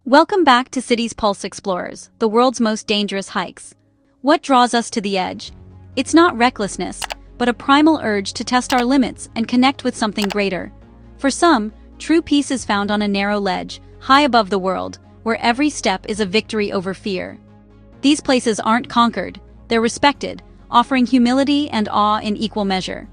Welcome back to CitiesPulse Explorers, the world's most dangerous hikes. What draws us to the edge? It's not recklessness, but a primal urge to test our limits and connect with something greater. For some, true peace is found on a narrow ledge, high above the world, where every step is a victory over fear. These places aren't conquered, they're respected, offering humility and awe in equal measure.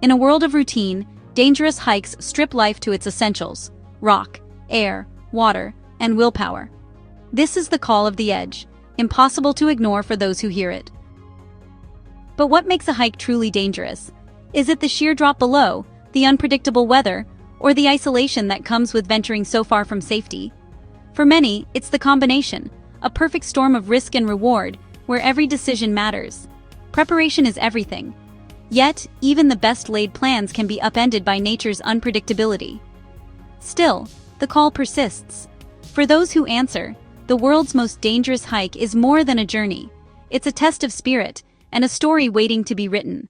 In a world of routine, dangerous hikes strip life to its essentials: rock, air, water, and willpower. This is the call of the edge, impossible to ignore for those who hear it. But what makes a hike truly dangerous? Is it the sheer drop below, the unpredictable weather, or the isolation that comes with venturing so far from safety? For many, it's the combination, a perfect storm of risk and reward, where every decision matters. Preparation is everything. Yet, even the best-laid plans can be upended by nature's unpredictability. Still, the call persists. For those who answer, the world's most dangerous hike is more than a journey. It's a test of spirit, and a story waiting to be written.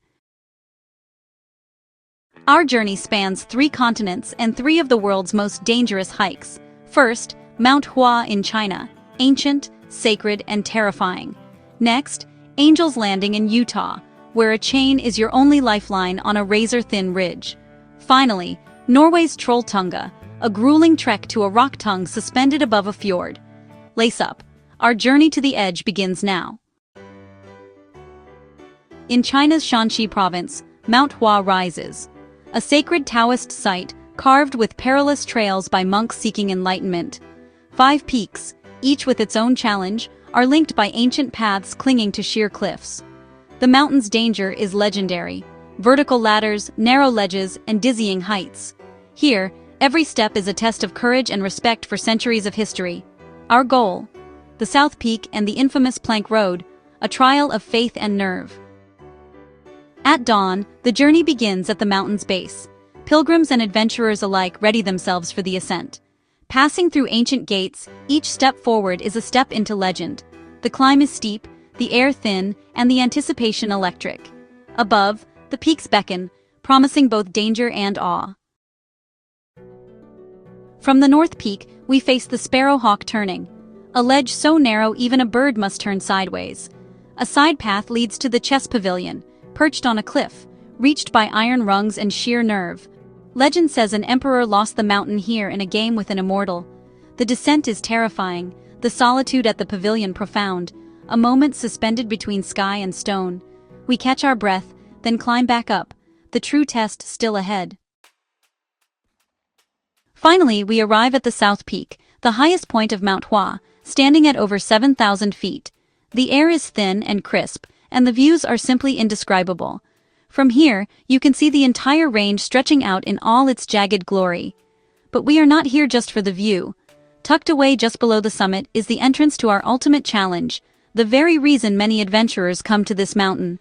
Our journey spans 3 continents and 3 of the world's most dangerous hikes. First, Mount Hua in China, ancient, sacred, and terrifying. Next, Angel's Landing in Utah, where a chain is your only lifeline on a razor-thin ridge. Finally, Norway's Trolltunga, a grueling trek to a rock tongue suspended above a fjord. Lace up. Our journey to the edge begins now. In China's Shanxi province, Mount Hua rises. A sacred Taoist site carved with perilous trails by monks seeking enlightenment. 5 peaks, each with its own challenge, are linked by ancient paths clinging to sheer cliffs. The mountain's danger is legendary: vertical ladders, narrow ledges, and dizzying heights. Here, every step is a test of courage and respect for centuries of history. Our goal: the South Peak and the infamous Plank Road, a trial of faith and nerve. At dawn, the journey begins at the mountain's base. Pilgrims and adventurers alike ready themselves for the ascent. Passing through ancient gates, each step forward is a step into legend. The climb is steep, the air thin, and the anticipation electric. Above, the peaks beckon, promising both danger and awe. From the North Peak, we face the Sparrowhawk Turning, a ledge so narrow even a bird must turn sideways. A side path leads to the Chess Pavilion, perched on a cliff, reached by iron rungs and sheer nerve. Legend says an emperor lost the mountain here in a game with an immortal. The descent is terrifying, the solitude at the pavilion profound, a moment suspended between sky and stone. We catch our breath, then climb back up, the true test still ahead. Finally, we arrive at the South Peak, the highest point of Mount Hua, standing at over 7,000 feet. The air is thin and crisp, and the views are simply indescribable. From here, you can see the entire range stretching out in all its jagged glory. But we are not here just for the view. Tucked away just below the summit is the entrance to our ultimate challenge, the very reason many adventurers come to this mountain.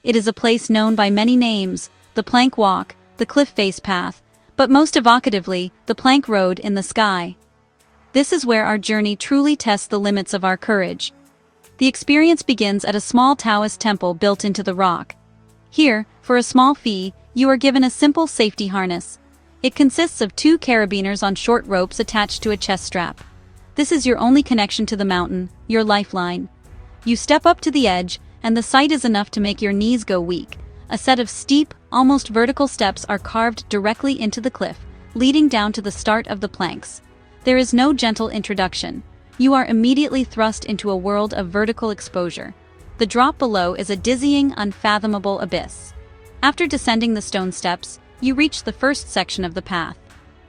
It is a place known by many names: the Plank Walk, the Cliff Face Path, but most evocatively, the Plank Road in the sky. This is where our journey truly tests the limits of our courage. The experience begins at a small Taoist temple built into the rock. Here, for a small fee, you are given a simple safety harness. It consists of 2 carabiners on short ropes attached to a chest strap. This is your only connection to the mountain, your lifeline. You step up to the edge, and the sight is enough to make your knees go weak. A set of steep, almost vertical steps are carved directly into the cliff, leading down to the start of the planks. There is no gentle introduction. You are immediately thrust into a world of vertical exposure. The drop below is a dizzying, unfathomable abyss. After descending the stone steps, you reach the first section of the path.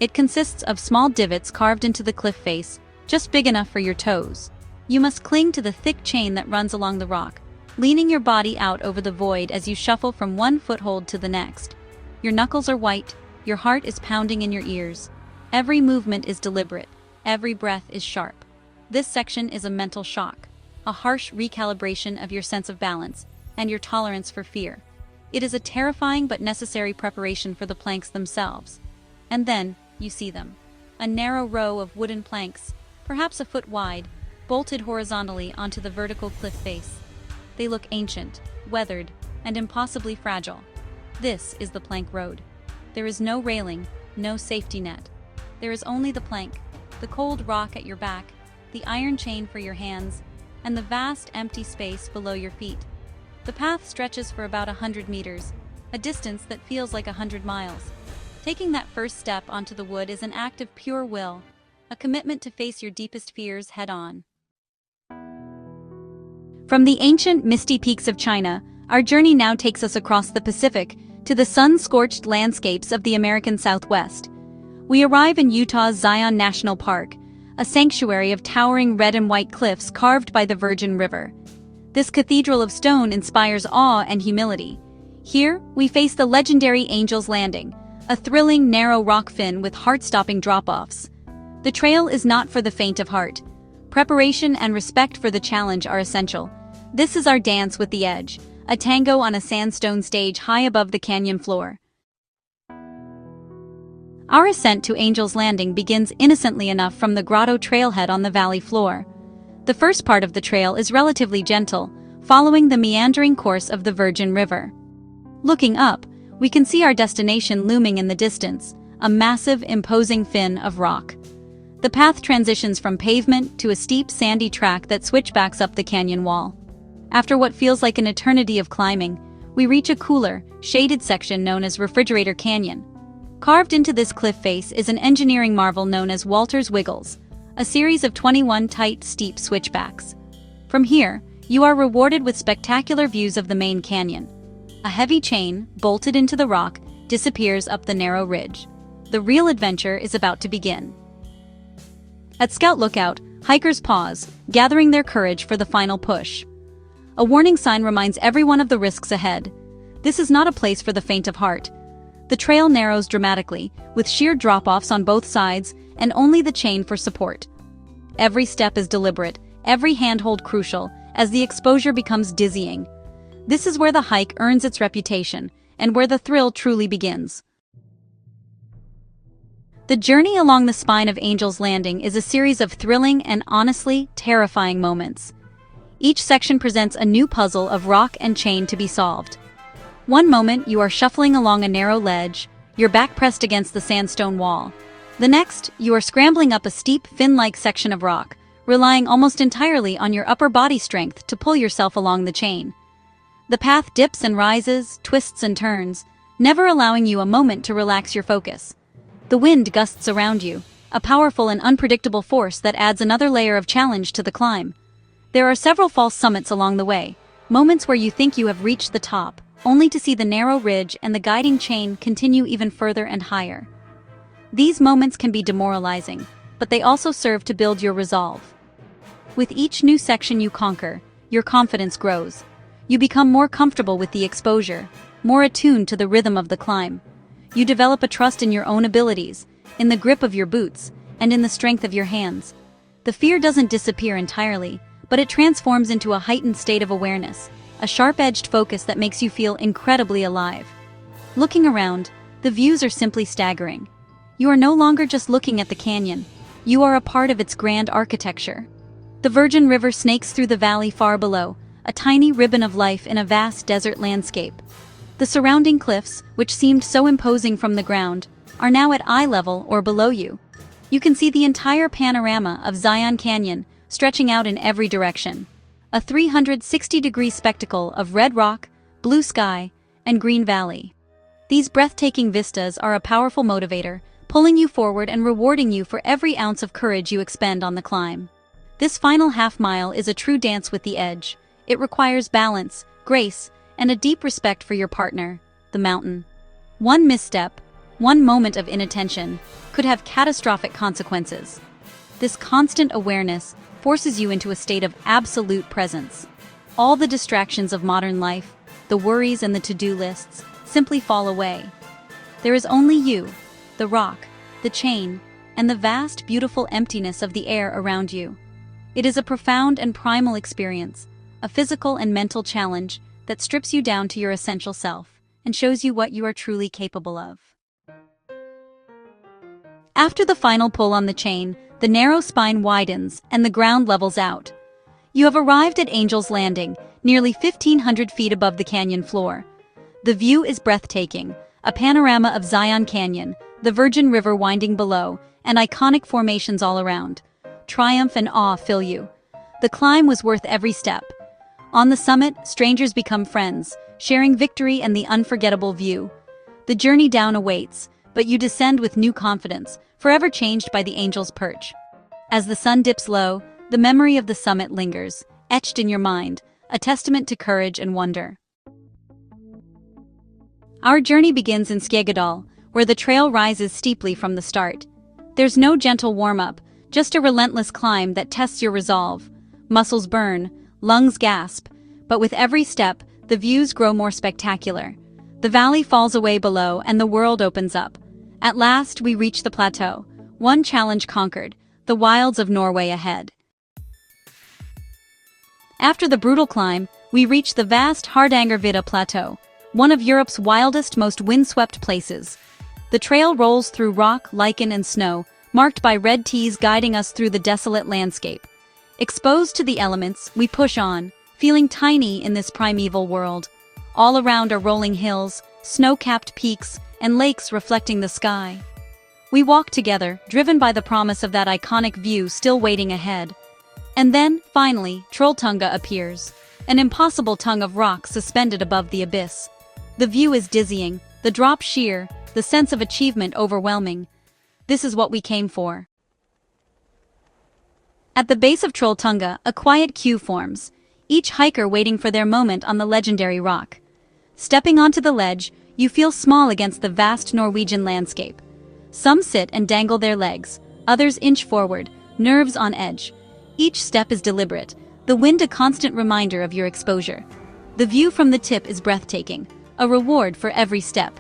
It consists of small divots carved into the cliff face, just big enough for your toes. You must cling to the thick chain that runs along the rock, leaning your body out over the void as you shuffle from one foothold to the next. Your knuckles are white, your heart is pounding in your ears. Every movement is deliberate, every breath is sharp. This section is a mental shock, a harsh recalibration of your sense of balance and your tolerance for fear. It is a terrifying but necessary preparation for the planks themselves. And then, you see them. A narrow row of wooden planks, perhaps a foot wide, bolted horizontally onto the vertical cliff face. They look ancient, weathered, and impossibly fragile. This is the Plank Road. There is no railing, no safety net. There is only the plank, the cold rock at your back, the iron chain for your hands, and the vast empty space below your feet. The path stretches for about 100 meters, a distance that feels like 100 miles. Taking that first step onto the wood is an act of pure will, a commitment to face your deepest fears head-on. From the ancient, misty peaks of China, our journey now takes us across the Pacific to the sun-scorched landscapes of the American Southwest. We arrive in Utah's Zion National Park, a sanctuary of towering red and white cliffs carved by the Virgin River. This cathedral of stone inspires awe and humility. Here, we face the legendary Angel's Landing, a thrilling, narrow rock fin with heart-stopping drop-offs. The trail is not for the faint of heart. Preparation and respect for the challenge are essential. This is our dance with the edge, a tango on a sandstone stage high above the canyon floor. Our ascent to Angel's Landing begins innocently enough from the grotto trailhead on the valley floor. The first part of the trail is relatively gentle, following the meandering course of the Virgin River. Looking up, we can see our destination looming in the distance, a massive, imposing fin of rock. The path transitions from pavement to a steep, sandy track that switchbacks up the canyon wall. After what feels like an eternity of climbing, we reach a cooler, shaded section known as Refrigerator Canyon. Carved into this cliff face is an engineering marvel known as Walter's Wiggles, a series of 21 tight, steep switchbacks. From here, you are rewarded with spectacular views of the main canyon. A heavy chain, bolted into the rock, disappears up the narrow ridge. The real adventure is about to begin. At Scout Lookout, hikers pause, gathering their courage for the final push. A warning sign reminds everyone of the risks ahead. This is not a place for the faint of heart. The trail narrows dramatically, with sheer drop-offs on both sides and only the chain for support. Every step is deliberate, every handhold crucial, as the exposure becomes dizzying. This is where the hike earns its reputation, and where the thrill truly begins. The journey along the spine of Angel's Landing is a series of thrilling and honestly terrifying moments. Each section presents a new puzzle of rock and chain to be solved. One moment, you are shuffling along a narrow ledge, your back pressed against the sandstone wall. The next, you are scrambling up a steep, fin-like section of rock, relying almost entirely on your upper body strength to pull yourself along the chain. The path dips and rises, twists and turns, never allowing you a moment to relax your focus. The wind gusts around you, a powerful and unpredictable force that adds another layer of challenge to the climb. There are several false summits along the way, moments where you think you have reached the top, only to see the narrow ridge and the guiding chain continue even further and higher. These moments can be demoralizing, but they also serve to build your resolve. With each new section you conquer, your confidence grows. You become more comfortable with the exposure, more attuned to the rhythm of the climb. You develop a trust in your own abilities, in the grip of your boots, and in the strength of your hands. The fear doesn't disappear entirely, but it transforms into a heightened state of awareness, a sharp-edged focus that makes you feel incredibly alive. Looking around, the views are simply staggering. You are no longer just looking at the canyon, you are a part of its grand architecture. The Virgin River snakes through the valley far below, a tiny ribbon of life in a vast desert landscape. The surrounding cliffs, which seemed so imposing from the ground, are now at eye level or below you. You can see the entire panorama of Zion Canyon, stretching out in every direction. A 360-degree spectacle of red rock, blue sky, and green valley. These breathtaking vistas are a powerful motivator, pulling you forward and rewarding you for every ounce of courage you expend on the climb. This final half-mile is a true dance with the edge. It requires balance, grace, and a deep respect for your partner, the mountain. One misstep, one moment of inattention, could have catastrophic consequences. This constant awareness forces you into a state of absolute presence. All the distractions of modern life, the worries and the to-do lists, simply fall away. There is only you, the rock, the chain, and the vast, beautiful emptiness of the air around you. It is a profound and primal experience, a physical and mental challenge that strips you down to your essential self and shows you what you are truly capable of. After the final pull on the chain, the narrow spine widens and the ground levels out. You have arrived at Angel's Landing, nearly 1,500 feet above the canyon floor. The view is breathtaking, a panorama of Zion Canyon, the Virgin River winding below, and iconic formations all around. Triumph and awe fill you. The climb was worth every step. On the summit, strangers become friends, sharing victory and the unforgettable view. The journey down awaits, but you descend with new confidence, forever changed by the angel's perch. As the sun dips low, the memory of the summit lingers, etched in your mind, a testament to courage and wonder. Our journey begins in Skjeggedal, where the trail rises steeply from the start. There's no gentle warm-up, just a relentless climb that tests your resolve. Muscles burn, lungs gasp, but with every step, the views grow more spectacular. The valley falls away below and the world opens up. At last, we reach the plateau, one challenge conquered, the wilds of Norway ahead. After the brutal climb, we reach the vast Hardangervidda Plateau, one of Europe's wildest, most windswept places. The trail rolls through rock, lichen, and snow, marked by red tees guiding us through the desolate landscape. Exposed to the elements, we push on, feeling tiny in this primeval world. All around are rolling hills, snow-capped peaks, and lakes reflecting the sky. We walk together, driven by the promise of that iconic view still waiting ahead. And then, finally, Trolltunga appears, an impossible tongue of rock suspended above the abyss. The view is dizzying, the drop sheer, the sense of achievement overwhelming. This is what we came for. At the base of Trolltunga, a quiet queue forms, each hiker waiting for their moment on the legendary rock. Stepping onto the ledge, you feel small against the vast Norwegian landscape. Some sit and dangle their legs, others inch forward, nerves on edge. Each step is deliberate, the wind a constant reminder of your exposure. The view from the tip is breathtaking, a reward for every step.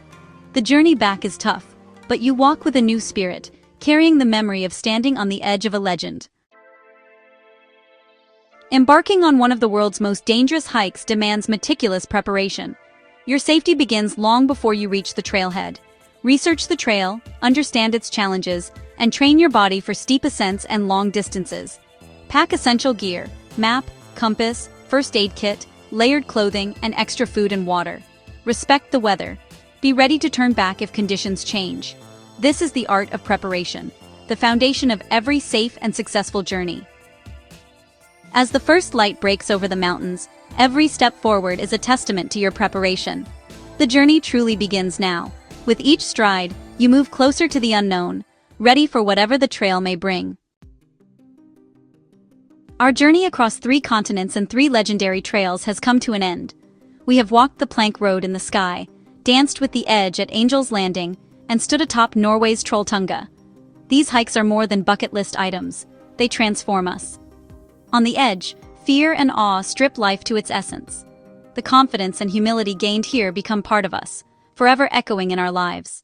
The journey back is tough, but you walk with a new spirit, carrying the memory of standing on the edge of a legend. Embarking on one of the world's most dangerous hikes demands meticulous preparation. Your safety begins long before you reach the trailhead. Research the trail, understand its challenges, and train your body for steep ascents and long distances. Pack essential gear, map, compass, first aid kit, layered clothing, and extra food and water. Respect the weather. Be ready to turn back if conditions change. This is the art of preparation, the foundation of every safe and successful journey. As the first light breaks over the mountains, every step forward is a testament to your preparation. The journey truly begins now. With each stride, you move closer to the unknown, ready for whatever the trail may bring. Our journey across 3 continents and 3 legendary trails has come to an end. We have walked the plank road in the sky, danced with the edge at Angel's Landing, and stood atop Norway's Trolltunga. These hikes are more than bucket list items. They transform us. On the edge, fear and awe strip life to its essence. The confidence and humility gained here become part of us, forever echoing in our lives.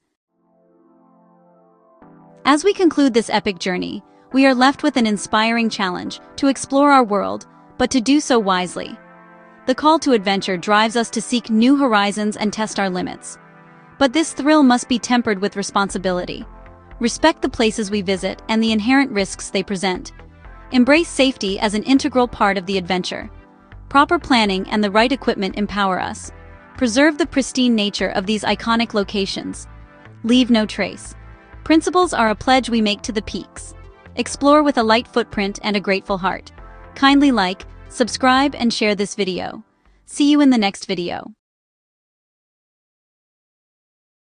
As we conclude this epic journey, we are left with an inspiring challenge to explore our world, but to do so wisely. The call to adventure drives us to seek new horizons and test our limits. But this thrill must be tempered with responsibility. Respect the places we visit and the inherent risks they present. Embrace safety as an integral part of the adventure. Proper planning and the right equipment empower us. Preserve the pristine nature of these iconic locations. Leave no trace. Principles are a pledge we make to the peaks. Explore with a light footprint and a grateful heart. Kindly like, subscribe, and share this video. See you in the next video.